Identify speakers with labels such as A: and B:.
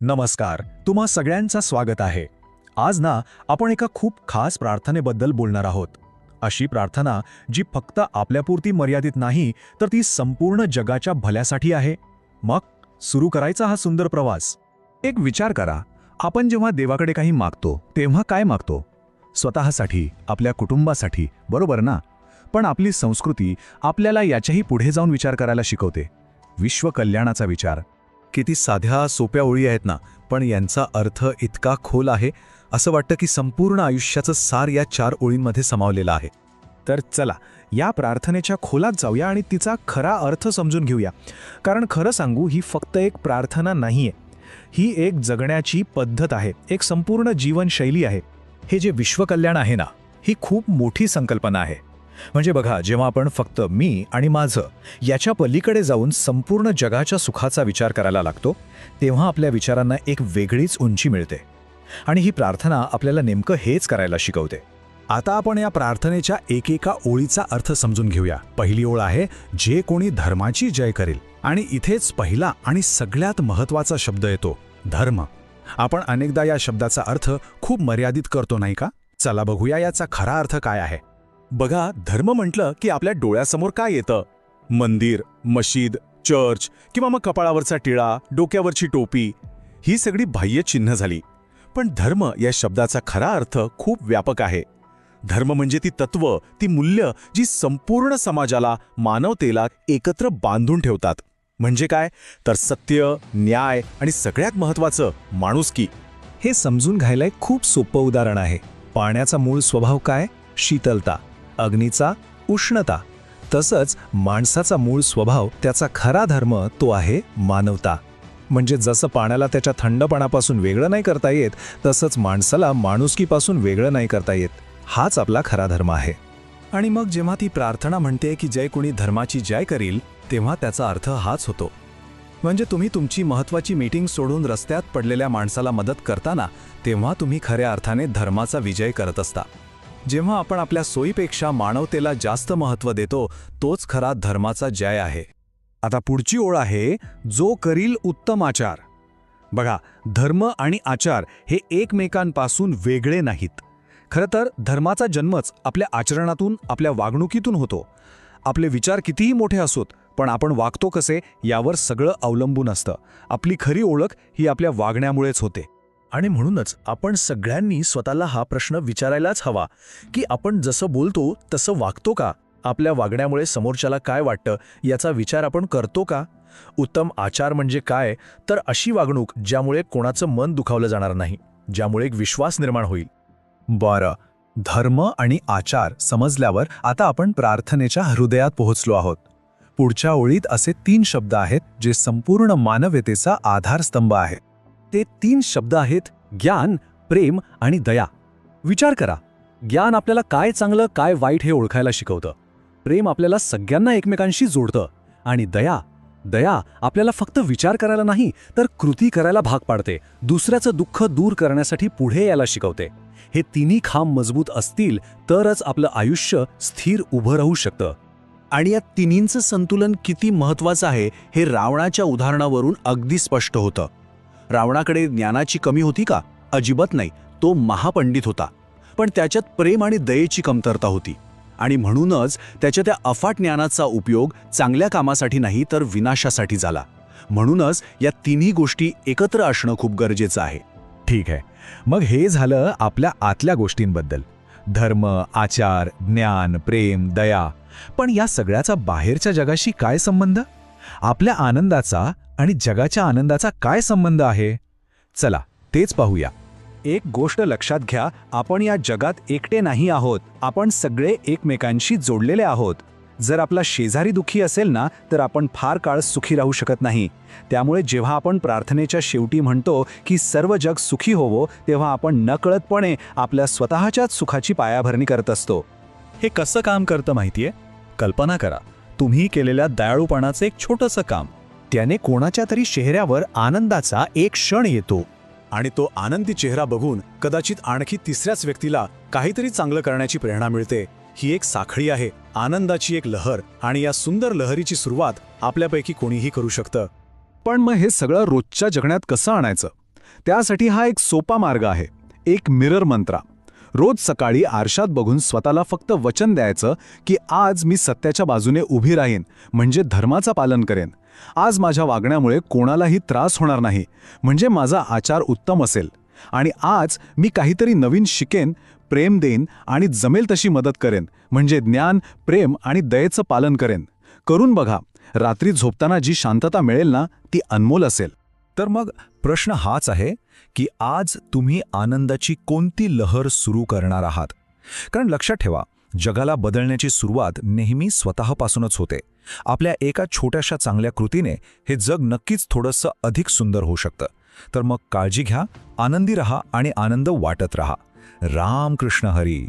A: नमस्कार, तुम्हा सगळ्यांचं स्वागत आहे. आज ना आपण एका खूप खास प्रार्थनेबद्दल बोलणार आहोत. अशी प्रार्थना जी फक्त आपल्यापुरती मर्यादित नाही, तर ती संपूर्ण जगाच्या भल्यासाठी आहे. मग सुरू करायचा हा सुंदर प्रवास.
B: एक विचार करा, आपण जेव्हा देवाकडे काही मागतो तेव्हा काय मागतो? स्वतःसाठी, आपल्या कुटुंबासाठी, बरोबर ना? पण आपली संस्कृती आपल्याला याच्याही पुढे जाऊन विचार करायला शिकवते. विश्वकल्याणाचा विचार.
C: किती साध्या सोप्या ओळी आहेत ना, पण यांचा अर्थ इतका खोल आहे, असं वाटतं की संपूर्ण आयुष्याचं सार या 4 ओळींमध्ये समावलेलं आहे.
A: तर चला या प्रार्थनेच्या खोलात जाऊया आणि तिचा खरा अर्थ समजून घेऊया. कारण खरं सांगू, ही फक्त एक प्रार्थना नाहीये, ही एक जगण्याची पद्धत आहे, एक संपूर्ण जीवनशैली आहे.
B: हे जे विश्वकल्याण आहे ना, ही खूप मोठी संकल्पना आहे. म्हणजे बघा, जेव्हा आपण फक्त मी आणि माझं याच्या पलीकडे जाऊन संपूर्ण जगाच्या सुखाचा विचार करायला लागतो, तेव्हा आपल्या विचारांना एक वेगळीच उंची मिळते. आणि ही प्रार्थना आपल्याला नेमकं हेच करायला शिकवते.
C: आता आपण या प्रार्थनेच्या एकेका ओळीचा अर्थ समजून घेऊया. पहिली ओळ आहे, जे कोणी धर्माची जय करेल. आणि इथेच पहिला आणि सगळ्यात महत्त्वाचा शब्द येतो, धर्म. आपण अनेकदा या शब्दाचा अर्थ खूप मर्यादित करतो, नाही का? चला बघूया याचा खरा अर्थ काय आहे. बघा, धर्म म्हटलं की आपल्या डोळ्यासमोर काय येतं? मंदिर, मशीद, चर्च किंवा मग कपाळावरचा टिळा, डोक्यावरची टोपी, ही सगळी बाह्य चिन्ह झाली. पण धर्म या शब्दाचा खरा अर्थ खूप व्यापक आहे. धर्म म्हणजे ती तत्व, ती मूल्य जी संपूर्ण समाजाला, मानवतेला एकत्र बांधून ठेवतात. म्हणजे काय? तर सत्य, न्याय आणि सगळ्यात महत्त्वाचं माणुसकी.
B: हे समजून घ्यायला एक खूप सोपं उदाहरण आहे. पाण्याचा मूळ स्वभाव काय? शीतलता. अग्नीचा उष्णता. तसंच माणसाचा मूळ स्वभाव, त्याचा खरा धर्म, तो आहे मानवता. म्हणजे जसं पाण्याला त्याच्या थंडपणापासून वेगळं नाही करता येत, तसंच माणसाला माणुसकीपासून वेगळं नाही करता येत. हाच आपला खरा धर्म आहे.
C: आणि मग जेव्हा ती प्रार्थना म्हणते की जय कोणी धर्माची जय करील, तेव्हा त्याचा अर्थ हाच होतो. म्हणजे तुम्ही तुमची महत्त्वाची मीटिंग सोडून रस्त्यात पडलेल्या माणसाला मदत करताना, तेव्हा तुम्ही खऱ्या अर्थाने धर्माचा विजय करत असता. जेव्हा आपण आपल्या सोयीपेक्षा मानवतेला जास्त महत्त्व देतो, तोच खरा धर्माचा जय आहे. आता पुढची ओळ आहे, जो करील उत्तम आचार. बघा, धर्म आणि आचार हे एकमेकांपासून वेगळे नाहीत. खरं तर धर्माचा जन्मच आपल्या आचरणातून, आपल्या वागणुकीतून होतो. आपले विचार कितीही मोठे असोत, पण आपण वागतो कसे यावर सगळं अवलंबून असतं. आपली खरी ओळख ही आपल्या वागण्यामुळेच होते.
A: आणि म्हणूनच आपण सगळ्यांनी स्वतःला हा प्रश्न विचारायलाच हवा की आपण जसं बोलतो तसं वागतो का? आपल्या वागण्यामुळे समोरच्याला काय वाटतं याचा विचार आपण करतो का? उत्तम आचार म्हणजे काय? तर अशी वागणूक ज्यामुळे कोणाचं मन दुखावलं जाणार नाही, ज्यामुळे एक विश्वास निर्माण होईल.
C: बरं, धर्म आणि आचार समजल्यावर आता आपण प्रार्थनेच्या हृदयात पोहोचलो आहोत. पुढच्या ओळीत असे 3 शब्द आहेत जे संपूर्ण मानवतेचा आधारस्तंभ आहे.
B: ते 3 शब्द आहेत, ज्ञान, प्रेम आणि दया. विचार करा, ज्ञान आपल्याला काय चांगलं काय वाईट हे ओळखायला शिकवतं. प्रेम आपल्याला सगळ्यांना एकमेकांशी जोडतं. आणि दया आपल्याला फक्त विचार करायला नाही, तर कृती करायला भाग पाडते. दुसऱ्याचं दुःख दूर करण्यासाठी पुढे यायला शिकवते. हे तिन्ही खांब मजबूत असतील तरच आपलं आयुष्य स्थिर उभं राहू शकतं.
C: आणि या तिन्हींचं संतुलन किती महत्त्वाचं आहे हे रावणाच्या उदाहरणावरून अगदी स्पष्ट होतं. रावणाकडे ज्ञानाची कमी होती का? अजिबात नाही. तो महापंडित होता. पण त्याच्यात प्रेम आणि दयेची कमतरता होती. आणि म्हणूनच त्याच्या त्या अफाट ज्ञानाचा उपयोग चांगल्या कामासाठी नाही, तर विनाशासाठी झाला. म्हणूनच या तिन्ही गोष्टी एकत्र असणं खूप गरजेचं आहे.
B: ठीक आहे, मग हे झालं आपल्या आतल्या गोष्टींबद्दल. धर्म, आचार, ज्ञान, प्रेम, दया. पण या सगळ्याचा बाहेरच्या जगाशी काय संबंध? आपल्या आनंदाचा आणि जगाच्या आनंदाचा काय संबंध आहे? चला तेच पाहूया.
A: एक गोष्ट लक्षात घ्या, आपण या जगात एकटे नाही आहोत. आपण सगळे एकमेकांशी जोडलेले आहोत. जर आपला शेजारी दुःखी असेल ना, तर आपण फार काळ सुखी राहू शकत नाही. त्यामुळे जेव्हा आपण प्रार्थनेच्या शेवटी म्हणतो की सर्व जग सुखी होवो, तेव्हा आपण नकळतपणे आपल्या स्वतःच्याच सुखाची पायाभरणी करत असतो.
B: हे कसं काम करतं माहितीये? कल्पना करा, तुम्ही केलेल्या दयाळूपणाचं एक छोटंसं काम, त्याने कोणाच्या तरी चेहऱ्यावर आनंदाचा एक क्षण येतो.
C: आणि तो आनंदी चेहरा बघून कदाचित आणखी तिसऱ्याच व्यक्तीला काहीतरी चांगलं करण्याची प्रेरणा मिळते. ही एक साखळी आहे, आनंदाची एक लहर. आणि या सुंदर लहरीची सुरुवात आपल्यापैकी कोणीही करू शकतं.
B: पण मग हे सगळं रोजच्या जगण्यात कसं आणायचं?
A: त्यासाठी हा एक सोपा मार्ग आहे, एक मिरर मंत्रा. रोज सकाळी आरशात बघून स्वतःला फक्त वचन द्यायचं की आज मी सत्याच्या बाजूने उभी राहीन, म्हणजे धर्माचं पालन करेन. आज माझ्या वागण्यामुळे कोणालाही त्रास होणार नाही, म्हणजे माझा आचार उत्तम असेल. आणि आज मी काहीतरी नवीन शिकेन, प्रेम देईन आणि जमेल तशी मदत करेन, म्हणजे ज्ञान, प्रेम आणि दयेचं पालन करेन. करून बघा, रात्री झोपताना जी शांतता मिळेल ना, ती अनमोल असेल.
C: तर मग प्रश्न हाच आहे की आज तुम्ही आनंदाची कोणती लहर सुरू करणार आहात? कारण लक्षात ठेवा, जगाला बदलण्याची सुरुवात नेहमी स्वतःपासूनच होते. आपल्या एका छोट्याशा चांगल्या कृतीने हे जग नक्कीच थोडंसं अधिक सुंदर होऊ शकतं. तर मग काळजी घ्या, आनंदी रहा आणि आनंद वाटत रहा. राम कृष्ण हरी.